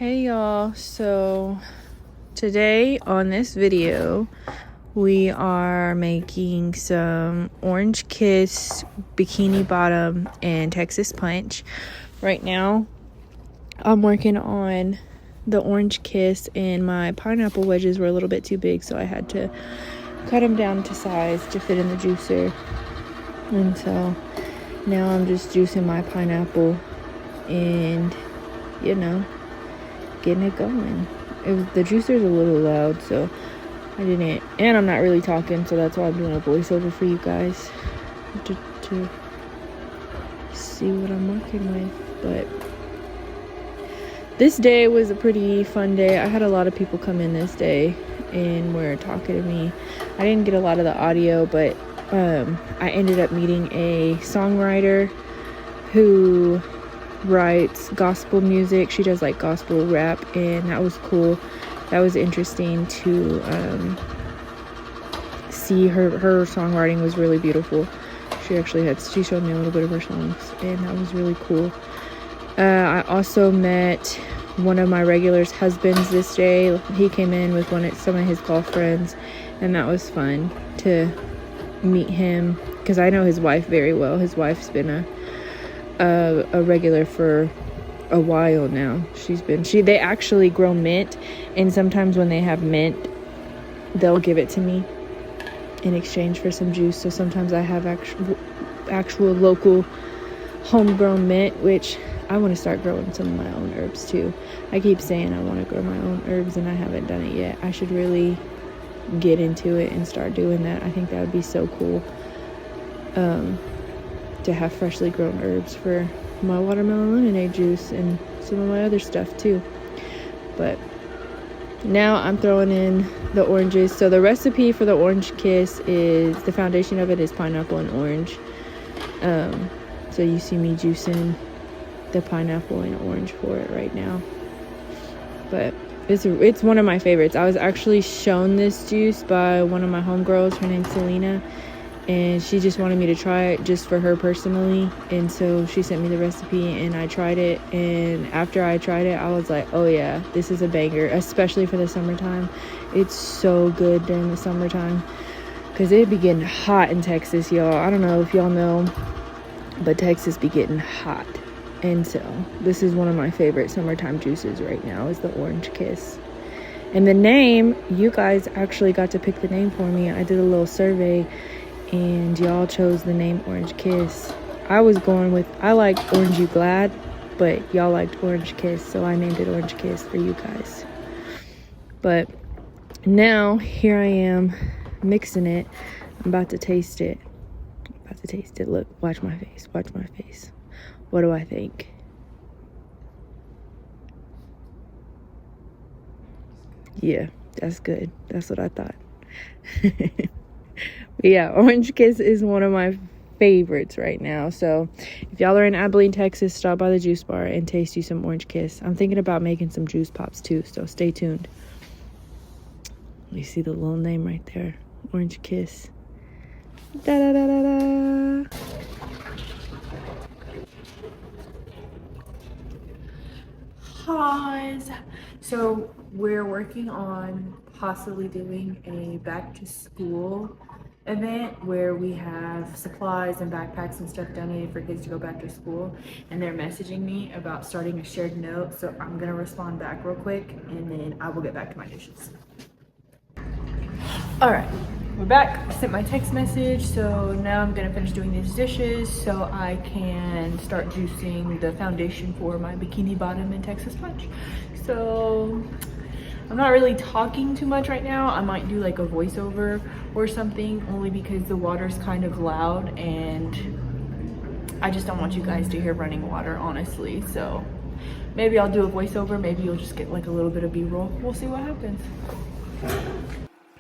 Hey y'all, so today on this video we are making some orange kiss, bikini bottom, and Texas punch. Right now I'm working on the orange kiss, and my pineapple wedges were a little bit too big, so I had to cut them down to size to fit in the juicer. And so now I'm just juicing my pineapple and getting it going. The juicer's a little loud, so I didn't, and I'm not really talking, so that's why I'm doing a voiceover for you guys to see what I'm working with. But this day was a pretty fun day. I had a lot of people come in this day and were talking to me. I didn't get a lot of the audio, but I ended up meeting a songwriter who writes gospel music. She does like gospel rap, and that was cool. That was interesting to see. Her songwriting was really beautiful. She showed me a little bit of her songs, and that was really cool. I also met one of my regulars' husbands this day. He came in with some of his golf friends, and that was fun to meet him because I know his wife very well. His wife's been a regular for a while now. They actually grow mint, and sometimes when they have mint, they'll give it to me in exchange for some juice. So sometimes I have actual local homegrown mint, which I want to start growing some of my own herbs too. I keep saying I want to grow my own herbs, and I haven't done it yet. I should really get into it and start doing that. I think that would be so cool. To have freshly grown herbs for my watermelon lemonade juice and some of my other stuff too. But now I'm throwing in the oranges. So the recipe for the orange kiss is, the foundation of it is pineapple and orange. So you see me juicing the pineapple and orange for it right now. But it's one of my favorites. I was actually shown this juice by one of my homegirls. Her name's Selena. And she just wanted me to try it just for her personally. And so she sent me the recipe, and I tried it. And after I tried it, I was like, oh yeah, this is a banger, especially for the summertime. It's so good during the summertime because it be getting hot in Texas, y'all. I don't know if y'all know, but Texas be getting hot. And so this is one of my favorite summertime juices right now, is the Orange Kiss. And the name, you guys actually got to pick the name for me. I did a little survey, and y'all chose the name Orange Kiss. I liked Orange You Glad, but y'all liked Orange Kiss, so I named it Orange Kiss for you guys. But now here I am mixing it. I'm about to taste it. Look, watch my face. What do I think? Yeah, that's good. That's what I thought. Yeah, Orange Kiss is one of my favorites right now. So if y'all are in Abilene, Texas, stop by the juice bar and taste you some Orange Kiss. I'm thinking about making some juice pops too, so stay tuned. You see the little name right there, Orange Kiss. Da da da da da. Pause. So we're working on possibly doing a back to school event where we have supplies and backpacks and stuff donated for kids to go back to school, and they're messaging me about starting a shared note, so I'm gonna respond back real quick and then I will get back to my dishes. All right, we're back. I sent my text message, so now I'm gonna finish doing these dishes so I can start juicing the foundation for my bikini bottom and Texas punch. So I'm not really talking too much right now. I might do like a voiceover or something, only because the water's kind of loud and I just don't want you guys to hear running water, honestly. So maybe I'll do a voiceover, maybe you'll just get like a little bit of B-roll. We'll see what happens.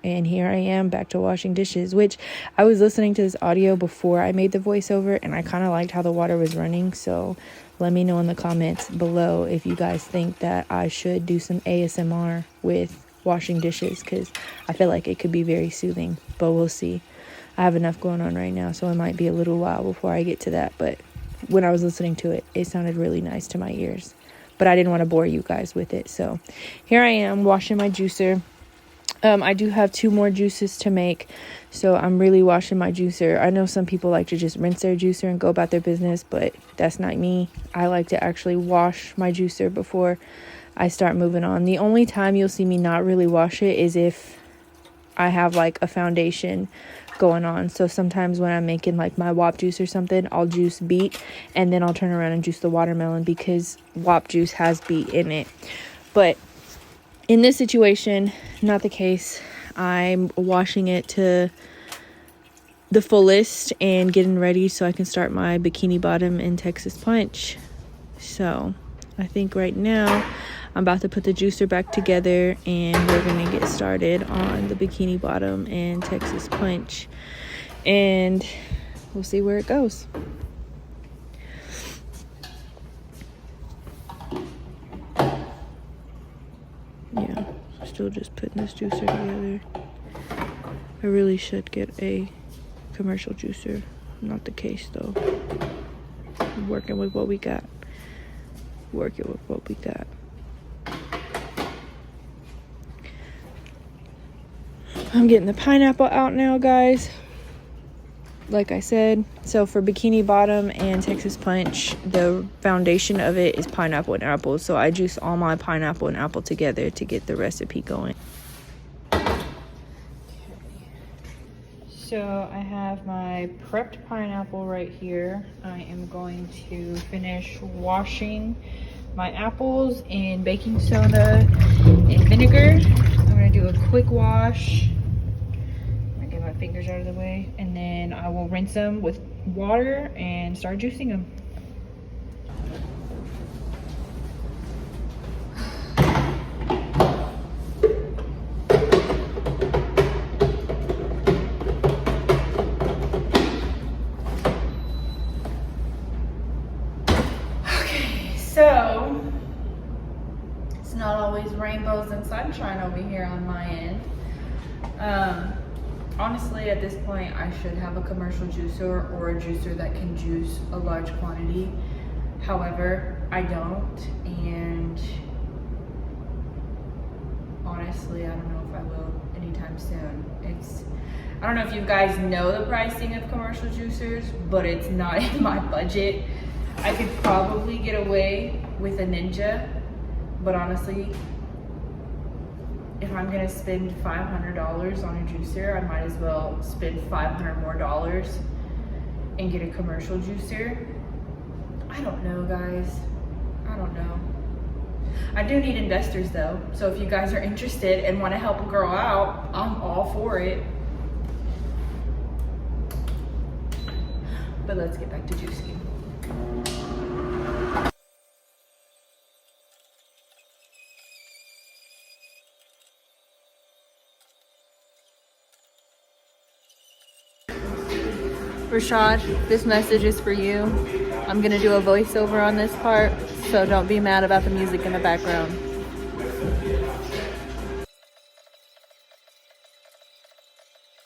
And here I am back to washing dishes, which I was listening to this audio before I made the voiceover, and I kind of liked how the water was running. So let me know in the comments below if you guys think that I should do some ASMR with washing dishes, because I feel like it could be very soothing, but we'll see. I have enough going on right now, so it might be a little while before I get to that. But when I was listening to it, it sounded really nice to my ears. but I didn't want to bore you guys with it. So here I am washing my juicer. I do have 2 more juices to make, so I'm really washing my juicer. I know some people like to just rinse their juicer and go about their business, but that's not me. I like to actually wash my juicer before I start moving on. The only time you'll see me not really wash it is if I have like a foundation going on. So sometimes when I'm making like my WAP juice or something, I'll juice beet and then I'll turn around and juice the watermelon because WAP juice has beet in it. But in this situation, not the case. I'm washing it to the fullest and getting ready so I can start my bikini bottom and Texas punch. So I think right now I'm about to put the juicer back together and we're going to get started on the bikini bottom and Texas punch. And we'll see where it goes. Yeah, still just putting this juicer together. I really should get a commercial juicer. Not the case though. I'm working with what we got. I'm getting the pineapple out now, guys. Like I said, so for bikini bottom and Texas punch, the foundation of it is pineapple and apple. So I juice all my pineapple and apple together to get the recipe going. So I have my prepped pineapple right here. I am going to finish washing my apples in baking soda and vinegar. I'm gonna do a quick wash. My fingers out of the way, and then I will rinse them with water and start juicing them. Okay, so it's not always rainbows and sunshine over here on my end. Honestly, at this point, I should have a commercial juicer or a juicer that can juice a large quantity. However, I don't, and honestly, I don't know if I will anytime soon. I don't know if you guys know the pricing of commercial juicers, but it's not in my budget. I could probably get away with a Ninja, but honestly, if I'm gonna spend $500 on a juicer, I might as well spend $500 more and get a commercial juicer. I don't know, guys. I don't know. I do need investors though, so if you guys are interested and want to help a girl out, I'm all for it. But let's get back to juicing. Rashad, this message is for you. I'm gonna do a voiceover on this part, so don't be mad about the music in the background.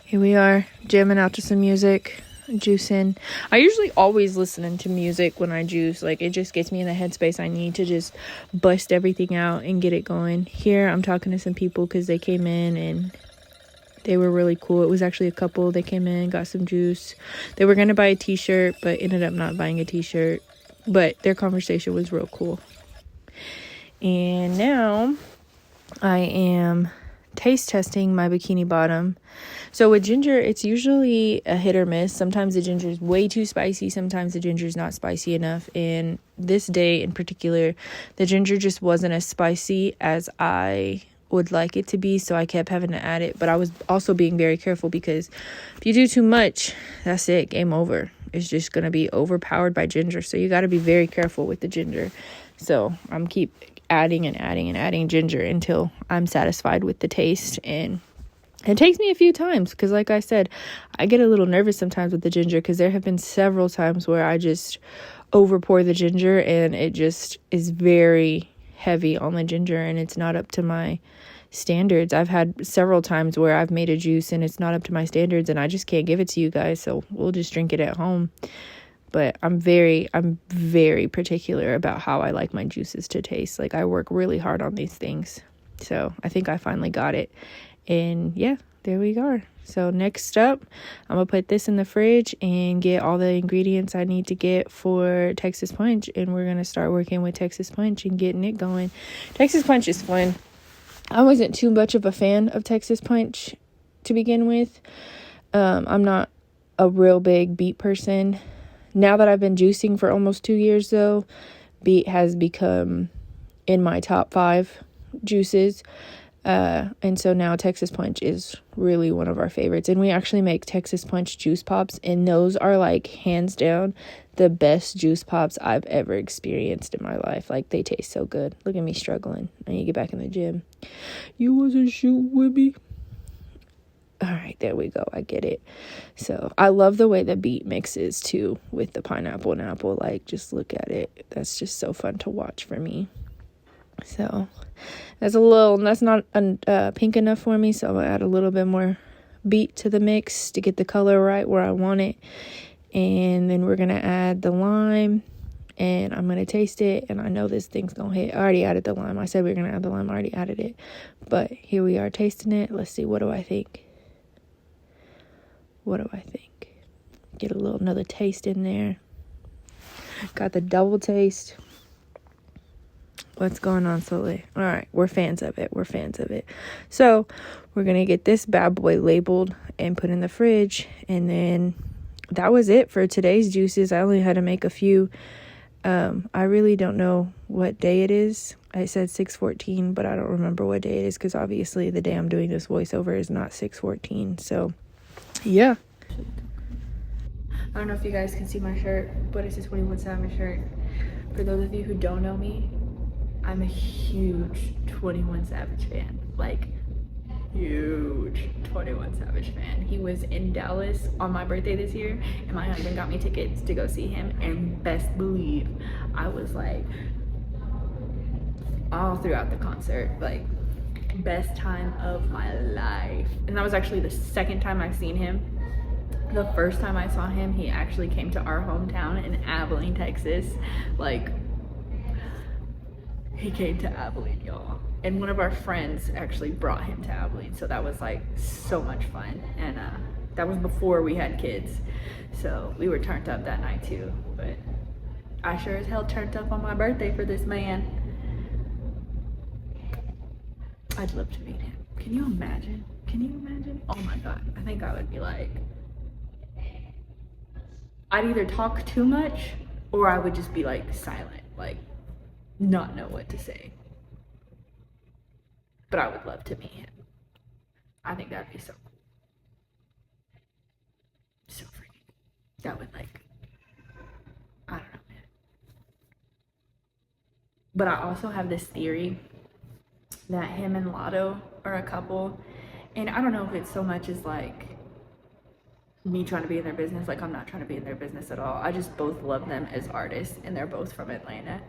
Here we are, jamming out to some music, juicing. I usually always listening to music when I juice. Like, it just gets me in the headspace I need to just bust everything out and get it going. Here, I'm talking to some people because they came in and they were really cool. It was actually a couple. They came in, got some juice. They were going to buy a t-shirt, but ended up not buying a t-shirt. But their conversation was real cool. And now I am taste testing my bikini bottom. So with ginger, it's usually a hit or miss. Sometimes the ginger is way too spicy. Sometimes the ginger is not spicy enough. And this day in particular, the ginger just wasn't as spicy as I would like it to be, so I kept having to add it. But I was also being very careful because if you do too much, that's it, game over. It's just gonna be overpowered by ginger, so you got to be very careful with the ginger. So I'm keep adding and adding and adding ginger until I'm satisfied with the taste. And it takes me a few times because, like I said, I get a little nervous sometimes with the ginger because there have been several times where I just over pour the ginger and it just is very heavy on the ginger and it's not up to my standards. I've had several times where I've made a juice and it's not up to my standards and I just can't give it to you guys, so we'll just drink it at home. but I'm very particular about how I like my juices to taste. Like, I work really hard on these things. So I think I finally got it. And yeah, there we are. So next up, I'm gonna put this in the fridge and get all the ingredients I need to get for Texas Punch, and we're gonna start working with Texas Punch and getting it going. Texas Punch is fun. I wasn't too much of a fan of Texas Punch to begin with. I'm not a real big beet person. Now that I've been juicing for almost 2 years though, beet has become in my top 5 juices. And so now Texas Punch is really one of our favorites. And we actually make Texas Punch juice pops, and those are like hands down the best juice pops I've ever experienced in my life. Like, they taste so good. Look at me struggling. I need to get back in the gym. You wasn't shooting with me. All right, there we go. I get it. So I love the way the beet mixes too with the pineapple and apple. Like, just look at it. That's just so fun to watch for me. So that's not pink enough for me, so I'm gonna add a little bit more beet to the mix to get the color right where I want it. And then we're gonna add the lime, and I'm gonna taste it, and I know this thing's gonna hit. I already added the lime. I said we were gonna add the lime. I already added it, but here we are tasting it. Let's see, what do I think? Get another taste in there. Got the double taste. What's going on, Soleil? All right, we're fans of it. So we're going to get this bad boy labeled and put in the fridge. And then that was it for today's juices. I only had to make a few. I really don't know what day it is. I said 6/14, but I don't remember what day it is because obviously the day I'm doing this voiceover is not 6/14. So, yeah. I don't know if you guys can see my shirt, but it's a 21 Savage shirt. For those of you who don't know me, I'm a huge 21 Savage fan. Like, huge 21 Savage fan. He was in Dallas on my birthday this year, and my husband got me tickets to go see him, and best believe I was like all throughout the concert, like, best time of my life. And that was actually the second time I've seen him. The first time I saw him, he actually came to our hometown in Abilene, Texas. Like, he came to Abilene, y'all. And one of our friends actually brought him to Abilene. So that was like so much fun. And that was before we had kids. So we were turned up that night too. But I sure as hell turned up on my birthday for this man. I'd love to meet him. Can you imagine? Oh my God. I think I would be like, I'd either talk too much or I would just be like silent. Like, not know what to say. But I would love to meet him. I think that'd be so cool. So freaking. That would, like, I don't know, man. But I also have this theory that him and Lotto are a couple. And I don't know if it's so much as like me trying to be in their business. Like, I'm not trying to be in their business at all. I just both love them as artists, and they're both from Atlanta.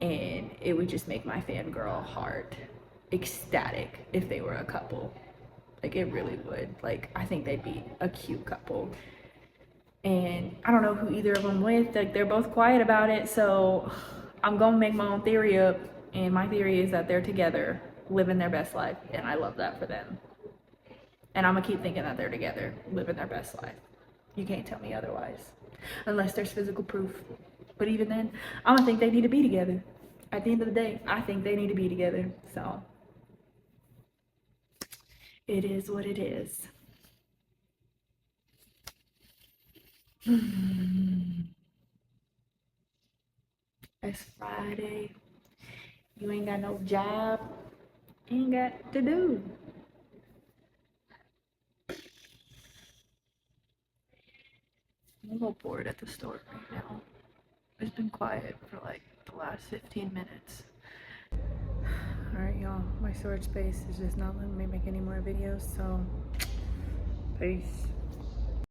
And it would just make my fangirl heart ecstatic if they were a couple. Like, it really would. Like, I think they'd be a cute couple. And I don't know who either of them with. Like, they're both quiet about it, so I'm gonna make my own theory up. And my theory is that they're together, living their best life, and I love that for them. And I'm gonna keep thinking that they're together, living their best life. You can't tell me otherwise, unless there's physical proof. But even then, I don't think they need to be together. At the end of the day, I think they need to be together. So, it is what it is. It's Friday. You ain't got no job. Ain't got to do. I'm a little bored at the store right now. It's been quiet for like the last 15 minutes. Alright, y'all. My storage space is just not letting me make any more videos, so peace.